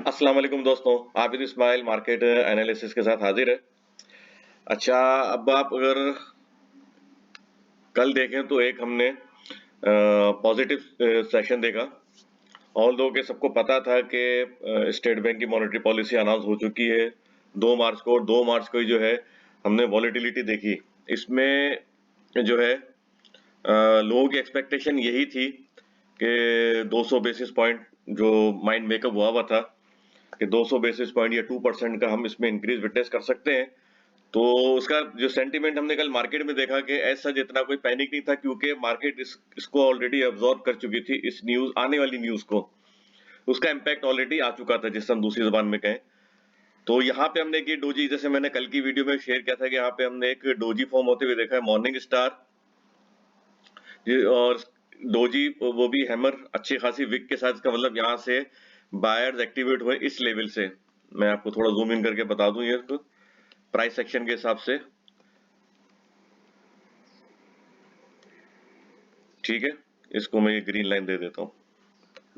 अस्सलाम वालेकुम दोस्तों, आबिद इस्माइल मार्केट एनालिसिस के साथ हाजिर है। अच्छा, अब आप अगर कल देखें तो एक हमने पॉजिटिव सेशन देखा। ऑल्दो के सबको पता था कि स्टेट बैंक की मॉनेटरी पॉलिसी अनाउंस हो चुकी है 2 मार्च को, और 2 मार्च को ही जो है हमने वॉलेटिलिटी देखी। इसमें जो है लोगों की एक्सपेक्टेशन यही थी कि 200 बेसिस पॉइंट जो माइंड मेकअप हुआ था कि 200 बेसिस पॉइंट या 2% का हम इसमें इंक्रीज विटनेस कर सकते हैं। तो उसका जो सेंटीमेंट हमने कल मार्केट में देखा कि ऐसा जितना कोई पैनिक नहीं था, क्योंकि मार्केट इसको ऑलरेडी अब्सॉर्ब कर चुकी थी, इस न्यूज आने वाली न्यूज को। उसका इम्पैक्ट ऑलरेडी आ चुका था, जिससे हम दूसरी जबान में कहें। तो यहाँ पे हमने एक डोजी, जैसे मैंने कल की वीडियो में शेयर किया था कि यहाँ पे हमने एक डोजी फॉर्म होते हुए देखा है, मॉर्निंग स्टार, और डोजी वो भी हैमर अच्छी खासी विक के साथ। का मतलब यहाँ से बायर्स एक्टिवेट हुए इस लेवल से। मैं आपको थोड़ा जूम इन करके बता दूं ये तो प्राइस सेक्शन के हिसाब से, ठीक है। इसको मैं ये ग्रीन लाइन दे देता हूँ,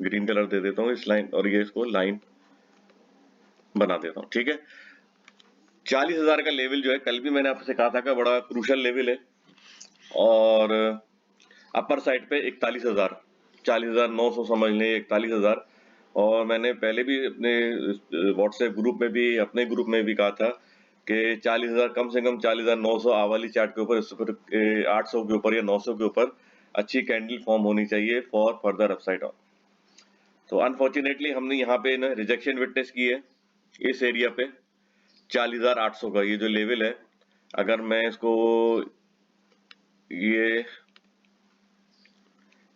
ग्रीन कलर दे देता हूँ इस लाइन, और ये इसको लाइन बना देता हूँ, ठीक है। 40,000 का लेवल जो है, कल भी मैंने आपसे कहा था का बड़ा क्रूशल लेवल है, और अपर साइड पे 41,000, 40,900 समझ लें, 41,000। और मैंने पहले भी अपने व्हाट्सएप ग्रुप में भी, अपने ग्रुप में भी कहा था कि 40,000 कम से कम 40,900 वाली चार्ट के ऊपर, इस पर 800 के ऊपर या 900 के ऊपर अच्छी कैंडल फॉर्म होनी चाहिए फॉर फर्दर अपसाइड ऑन। तो अनफॉर्चुनेटली हमने यहाँ पे ना रिजेक्शन विटनेस की है इस एरिया पे 40,800 का ये जो लेवल है। अगर मैं इसको ये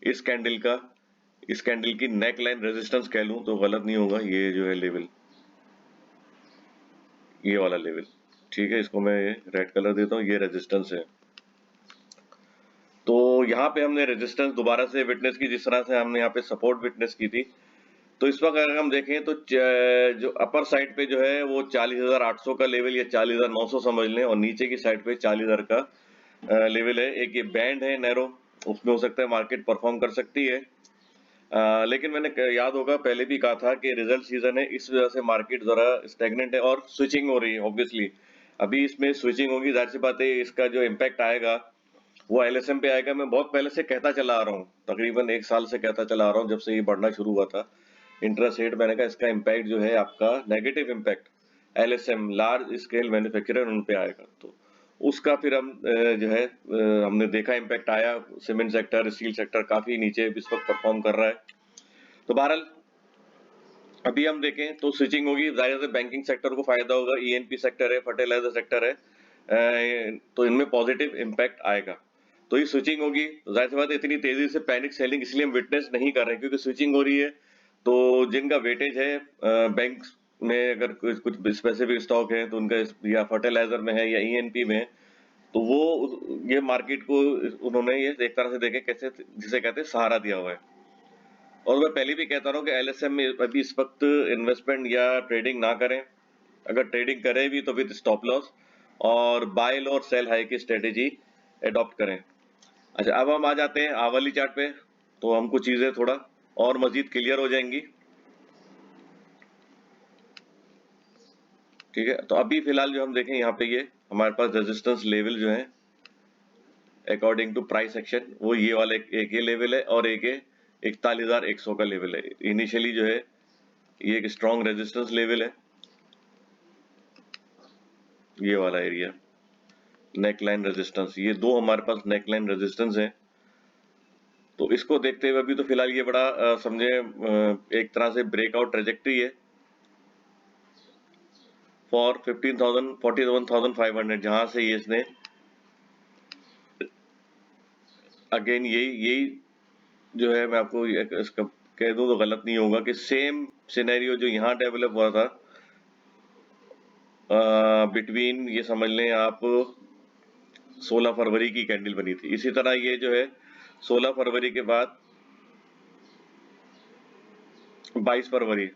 इस कैंडल की नेक लाइन रेजिस्टेंस कह लूं तो गलत नहीं होगा, ये जो है लेवल, ये वाला लेवल, ठीक है। इसको मैं रेड कलर देता हूँ, ये रेजिस्टेंस है। तो यहाँ पे हमने रेजिस्टेंस दोबारा से विटनेस की, जिस तरह से हमने यहाँ पे सपोर्ट विटनेस की थी। तो इस वक्त अगर हम देखें तो जो अपर साइड पे जो है वो 40,800 का लेवल या 40,900 समझ लें, और नीचे की साइड पे 40,000 का लेवल है। एक ये बैंड है नैरो, उसमें हो सकता है मार्केट परफॉर्म कर सकती है। लेकिन मैंने याद होगा पहले भी कहा था कि रिजल्ट सीजन है, इस वजह से मार्केट जरा स्टेगनेंट है और स्विचिंग हो रही है। ऑब्वियसली अभी इसमें स्विचिंग होगी, जाहिर सी बात है इसका जो इम्पैक्ट आएगा वो एलएसएम पे आएगा। मैं बहुत पहले से कहता चला आ रहा हूँ, तकरीबन 1 साल से कहता चला आ रहा हूँ, जब से ये बढ़ना शुरू हुआ था इंटरेस्ट रेट। मैंने कहा इसका इम्पैक्ट जो है आपका negative impact LSM large scale manufacturer उन पे आएगा। तो उसका फिर हम जो है हमने देखा इम्पैक्ट आया। सीमेंट सेक्टर, स्टील सेक्टर काफी नीचे इस वक्त परफॉर्म कर रहा है। तो बहरहाल अभी हम देखें तो स्विचिंग होगी, जाहिर से बैंकिंग सेक्टर को फायदा होगा, ईएनपी सेक्टर है, फर्टिलाइजर सेक्टर है, तो इनमें पॉजिटिव इम्पैक्ट आएगा। तो ये स्विचिंग होगी, जाहिर सी बात है इतनी तेजी से पैनिक सेलिंग इसलिए हम विटनेस नहीं कर रहे क्योंकि स्विचिंग हो रही है। तो जिनका वेटेज है बैंक में, अगर कुछ स्पेसिफिक स्टॉक है तो उनका या फर्टिलाइजर में है या ईएनपी में है, तो वो ये मार्केट को उन्होंने ये एक तरह से देखे कैसे, जिसे कहते हैं सहारा दिया हुआ है। और मैं पहले भी कहता रहा हूँ कि एलएसएम में अभी इस वक्त इन्वेस्टमेंट या ट्रेडिंग ना करें। अगर ट्रेडिंग करें भी तो विद स्टॉप लॉस, और बाय लो और सेल हाई की स्ट्रेटेजी अडॉप्ट करें। अच्छा, अब हम आ जाते हैं आवली चार्ट पे, तो हमको चीजें थोड़ा और मजीद क्लियर हो जाएंगी, ठीक है। तो अभी फिलहाल जो हम देखें यहाँ पे ये हमारे पास रेजिस्टेंस लेवल जो है अकॉर्डिंग टू प्राइस एक्शन, वो ये वाला एक ये लेवल है, और एक है 41,100 का लेवल है। इनिशियली जो है ये एक स्ट्रॉन्ग रेजिस्टेंस लेवल है, ये वाला एरिया नेकलाइन रेजिस्टेंस, ये दो हमारे पास नेकलाइन रेजिस्टेंस है। तो इसको देखते हुए अभी तो फिलहाल ये बड़ा समझे एक तरह से ब्रेकआउट ट्रेजेक्ट्री है फॉर 15,000 41,500, जहां से ये इसने अगेन यही जो है, मैं आपको इसका कह दूं तो गलत नहीं होगा कि सेम सिनेरियो जो यहाँ डेवलप हुआ था बिटवीन, ये समझ लें आप 16 फरवरी की कैंडल बनी थी, इसी तरह ये जो है 16 फरवरी के बाद 22 फरवरी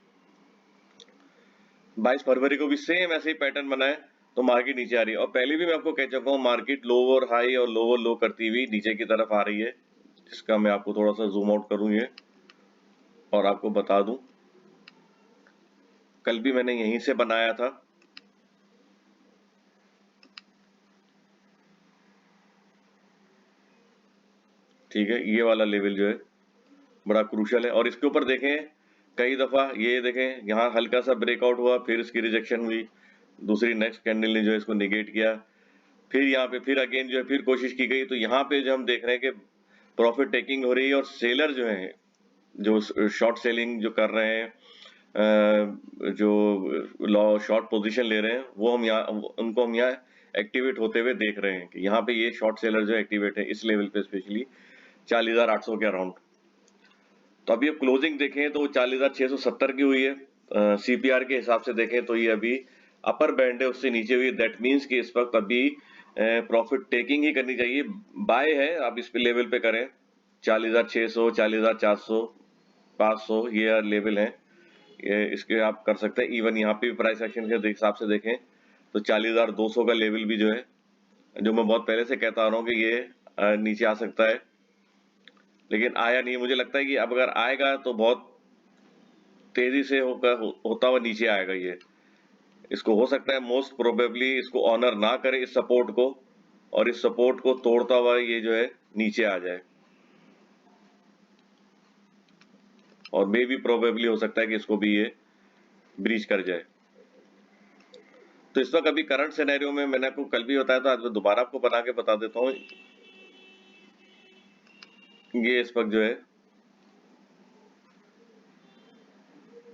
22 फरवरी को भी सेम ऐसे ही पैटर्न बना है। तो मार्केट नीचे आ रही है, और पहले भी मैं आपको कह चुका हूँ मार्केट लोअर हाई और लोअर लो करती हुई नीचे की तरफ आ रही है, जिसका मैं आपको थोड़ा सा जूम आउट करूँ ये और आपको बता दूं। कल भी मैंने यहीं से बनाया था। ठीक है, ये वाला लेवल जो है बड़ा क्रूशियल है। और इसके ऊपर देखें कई दफा ये देखें यहाँ हल्का सा ब्रेकआउट हुआ, फिर इसकी रिजेक्शन हुई, दूसरी नेक्स्ट कैंडल ने जो है इसको निगेट किया, फिर यहाँ पे फिर अगेन जो है फिर कोशिश की गई। तो यहाँ पे जो हम देख रहे हैं कि प्रॉफिट टेकिंग हो रही है और सेलर जो है जो शॉर्ट सेलिंग जो कर रहे हैं, जो शॉर्ट पोजीशन ले रहे हैं, वो हम यहाँ उनको हम यहाँ एक्टिवेट होते हुए देख रहे हैं कि यहाँ पे ये शॉर्ट सेलर जो एक्टिवेट है इस लेवल पे, स्पेशली 40,800 के अराउंड। तो अभी अब क्लोजिंग देखें तो 40,670 की हुई है। सीपीआर के हिसाब से देखें तो ये अभी अपर बैंड है, उससे नीचे हुई। दैट मीन्स कि इस वक्त अभी प्रॉफिट टेकिंग ही करनी चाहिए। बाय है, आप इस पे लेवल पे करें 40,600, 40,400, 500 ये लेवल है, ये इसके आप कर सकते हैं। इवन यहाँ पे भी प्राइस एक्शन के हिसाब से देखें तो 40,200 का लेवल भी जो है, जो मैं बहुत पहले से कहता आ रहा हूँ कि ये नीचे आ सकता है, लेकिन आया नहीं। मुझे लगता है कि अब अगर आएगा तो बहुत तेजी से होता हुआ नीचे आएगा ये। इसको हो सकता है मोस्ट प्रोबेबली इसको ऑनर ना करे इस सपोर्ट को, और इस सपोर्ट को तोड़ता हुआ ये जो है नीचे आ जाए, और मे भी प्रोबेबली हो सकता है कि इसको भी ये ब्रीच कर जाए। तो इस वक्त अभी करंट सिनेरियो में मैंने आपको कल भी बताया था, आज मैं दोबारा आपको बना के बता देता हूँ। ये इस वक्त जो है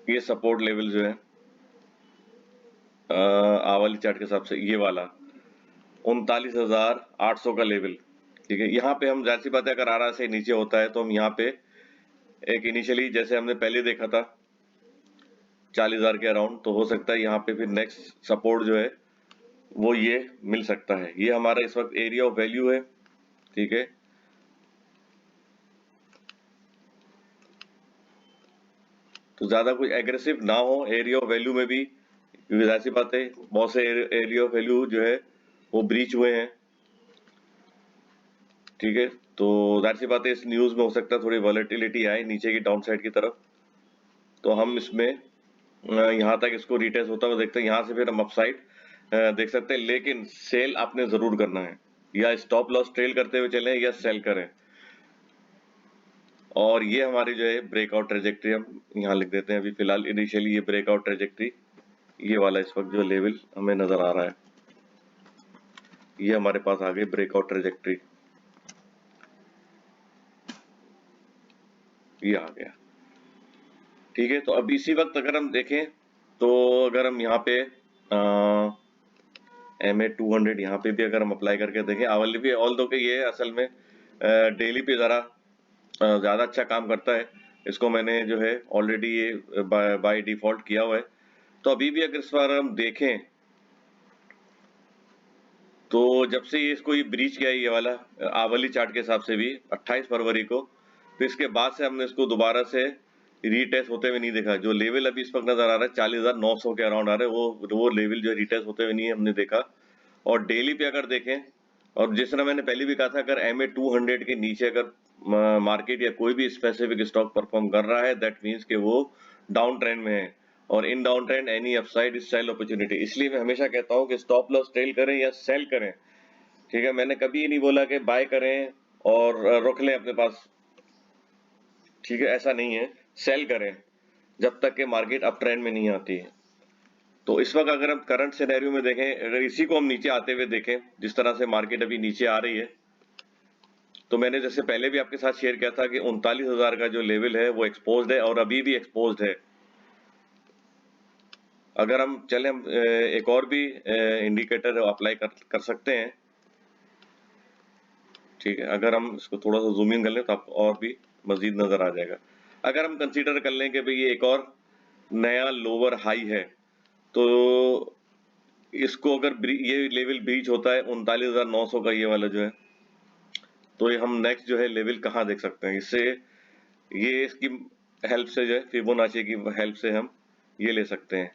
ये सपोर्ट लेवल जो है वाली चार्ट के हिसाब से ये वाला 39,800 का लेवल। ठीक है, यहाँ पे हम जाहिर सी बात है अगर आरा से नीचे होता है तो हम यहाँ पे एक इनिशियली जैसे हमने पहले देखा था 40,000 के अराउंड, तो हो सकता है यहाँ पे फिर नेक्स्ट सपोर्ट जो है वो ये मिल सकता है। ये हमारा इस वक्त एरिया ऑफ वैल्यू है। ठीक है, तो ज्यादा कुछ एग्रेसिव ना हो एरिया ऑफ वैल्यू में भी, क्योंकि जाहिर सी बात है बहुत से एरिया ऑफ वैल्यू जो है वो ब्रीच हुए हैं। ठीक है, तो जाहिर सी बात है इस न्यूज में हो सकता है थोड़ी वॉलेटिलिटी आए नीचे की डाउन साइड की तरफ, तो हम इसमें यहाँ तक इसको रिटेस्ट होता हुआ देखते हैं। यहाँ से फिर हम अपसाइड देख सकते हैं, लेकिन सेल आपने जरूर करना है, या स्टॉप लॉस ट्रेल करते हुए चलें या सेल करें। और ये हमारी जो है ब्रेकआउट ट्रेजेक्ट्री हम यहाँ लिख देते हैं अभी फिलहाल। इनिशियली ये ब्रेकआउट ट्रेजेक्ट्री ये वाला इस वक्त जो लेवल हमें नजर आ रहा है, ये हमारे पास आ गई ब्रेकआउट ट्रेजेक्ट्री, ये आ गया। ठीक है, तो अब इसी वक्त अगर हम देखें तो अगर हम यहाँ पे MA200 यहाँ पे भी अगर हम अप्लाई करके देखें, आवली भी ऑल दो के ये असल में डेली पे जरा ज्यादा अच्छा काम करता है। इसको मैंने जो है ऑलरेडी ये बाय डिफॉल्ट किया हुआ है। तो अभी भी अगर इस बार हम देखें तो जब से ये इसको ये ब्रीच किया है ये वाला आवली चार्ट के हिसाब से भी 28 फरवरी को, तो इसके बाद से हमने इसको दोबारा से रीटेस्ट होते हुए नहीं देखा। जो लेवल अभी इस वक्त नजर आ रहा है 40,900 के अराउंड आ रहा है, वो लेवल जो रीटेस्ट होते हुए नहीं हमने देखा। और डेली पे अगर देखें, और जिस तरह मैंने पहले भी कहा था, अगर MA200 के नीचे अगर मार्केट या कोई भी स्पेसिफिक स्टॉक परफॉर्म कर रहा है, दैट मीन्स कि वो डाउन ट्रेंड में है, और in downtrend any upside is sell opportunity. इसलिए मैं हमेशा कहता हूं कि स्टॉप लॉस ट्रेल करें या सेल करें। ठीक है, मैंने कभी ये नहीं बोला कि बाय करें और रख लें अपने पास। ठीक है, ऐसा नहीं है, सेल करें जब तक कि मार्केट अप ट्रेंड में नहीं आती है। तो इस वक्त अगर हम करंट सिनेरियो में देखें, अगर इसी को हम नीचे आते हुए देखें, जिस तरह से मार्केट अभी नीचे आ रही है, तो मैंने जैसे पहले भी आपके साथ शेयर किया था कि 39,000 का जो लेवल है वो एक्सपोज्ड है और अभी भी एक्सपोज्ड है। अगर हम चले, हम एक और भी इंडिकेटर अप्लाई कर सकते हैं। ठीक है, अगर हम इसको थोड़ा सा जूम इन कर लें तो आपको और भी मजीद नजर आ जाएगा। अगर हम कंसीडर कर लें कि भाई ये एक और नया लोअर हाई है, तो इसको अगर ये लेवल ब्रीच होता है 39,900 का ये वाला जो है, तो ये हम नेक्स्ट जो है लेवल कहाँ देख सकते हैं। इससे ये इसकी हेल्प से जो है फिबोनाची की हेल्प से हम ये ले सकते हैं।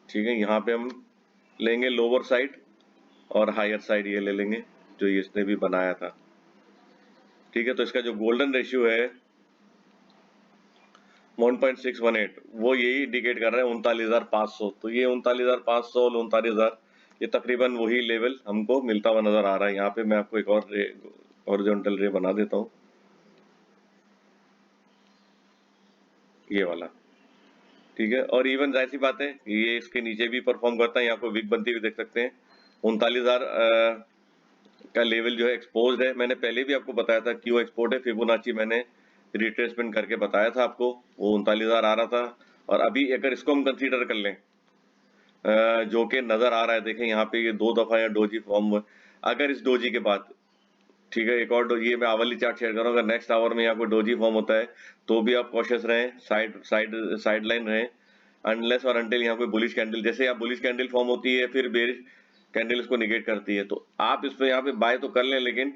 ठीक है, यहाँ पे हम लेंगे लोअर साइड और हायर साइड ये ले लेंगे जो इसने भी बनाया था। ठीक है, तो इसका जो गोल्डन रेशियो है 1.618 वो यही इंडिकेट कर रहा है 39,500। तो ये 39,500 और 39,000 ये तकरीबन वही लेवल हमको मिलता हुआ नजर आ रहा है। यहाँ पे मैं आपको एक और रे हॉरिजॉन्टल रे बना देता हूँ, ये वाला, ठीक है। और इवन जाहिर सी बात है ये इसके नीचे भी परफॉर्म करता है, यहाँ पे विक बनती हुई देख सकते हैं। 39,000 का लेवल जो है एक्सपोज्ड है। मैंने पहले भी आपको बताया था क्यों एक्सपोर्ट है, फिबोनाची मैंने रिट्रेसमेंट करके बताया था आपको, वो 39,000 आ रहा था। और अभी अगर इसको हम कंसीडर कर लें जो कि नजर आ रहा है, देखें यहाँ पे ये 2 दफा या डोजी फॉर्म हुआ। अगर इस डोजी के बाद, ठीक है, एक और डोजी, ये मैं आवली चार्ट शेयर करूँगा, अगर नेक्स्ट आवर में यहाँ कोई डोजी फॉर्म होता है तो भी आप कॉशियस रहें, साइड लाइन रहें, अनलेस और अनटिल यहाँ कोई बुलिश कैंडल, जैसे यहाँ बुलिश कैंडल फॉर्म होती है फिर बेरिश कैंडल इसको निगेट करती है, तो आप इस पे यहाँ पे बाय तो कर लें, लेकिन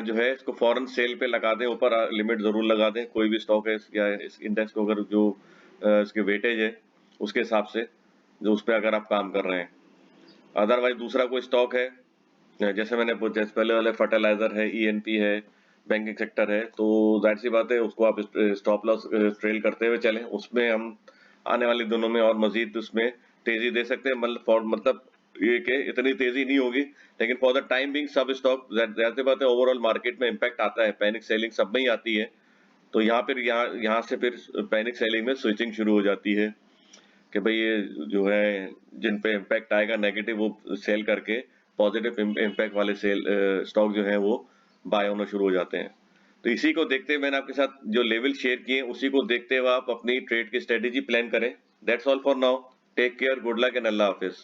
जो है इसको फॉरन सेल पे लगा दें, ऊपर लिमिट जरूर लगा दें। कोई भी स्टॉक है या इस इंडेक्स को अगर जो इसके वेटेज है उसके हिसाब से, जो उस पर अगर आप काम कर रहे हैं। अदरवाइज दूसरा कोई स्टॉक है, जैसे मैंने जैसे पहले वाले फर्टिलाइजर है, ईएनपी है, बैंकिंग सेक्टर है, तो जाहिर सी बात है उसको आप स्टॉप लॉस ट्रेल करते हुए चलें। उसमें हम आने वाले दिनों में और मजीद उसमें तेजी दे सकते हैं, मतलब ये कि इतनी तेजी नहीं होगी, लेकिन फॉर द टाइम बिंग सब स्टॉक, जाहिर सी बात है ओवरऑल मार्केट में इम्पैक्ट आता है, पैनिक सेलिंग सब में ही आती है। तो यहाँ से फिर पैनिक सेलिंग में स्विचिंग शुरू हो जाती है कि भाई ये जो है जिन पे इम्पैक्ट आएगा नेगेटिव वो सेल करके पॉजिटिव इम्पैक्ट वाले सेल स्टॉक जो है वो बाय होना शुरू हो जाते हैं। तो इसी को देखते हुए मैंने आपके साथ जो लेवल शेयर किए उसी को देखते हुए आप अपनी ट्रेड की स्ट्रेटेजी प्लान करें। That's all for now, take care, good luck and अल्लाह हाफिज।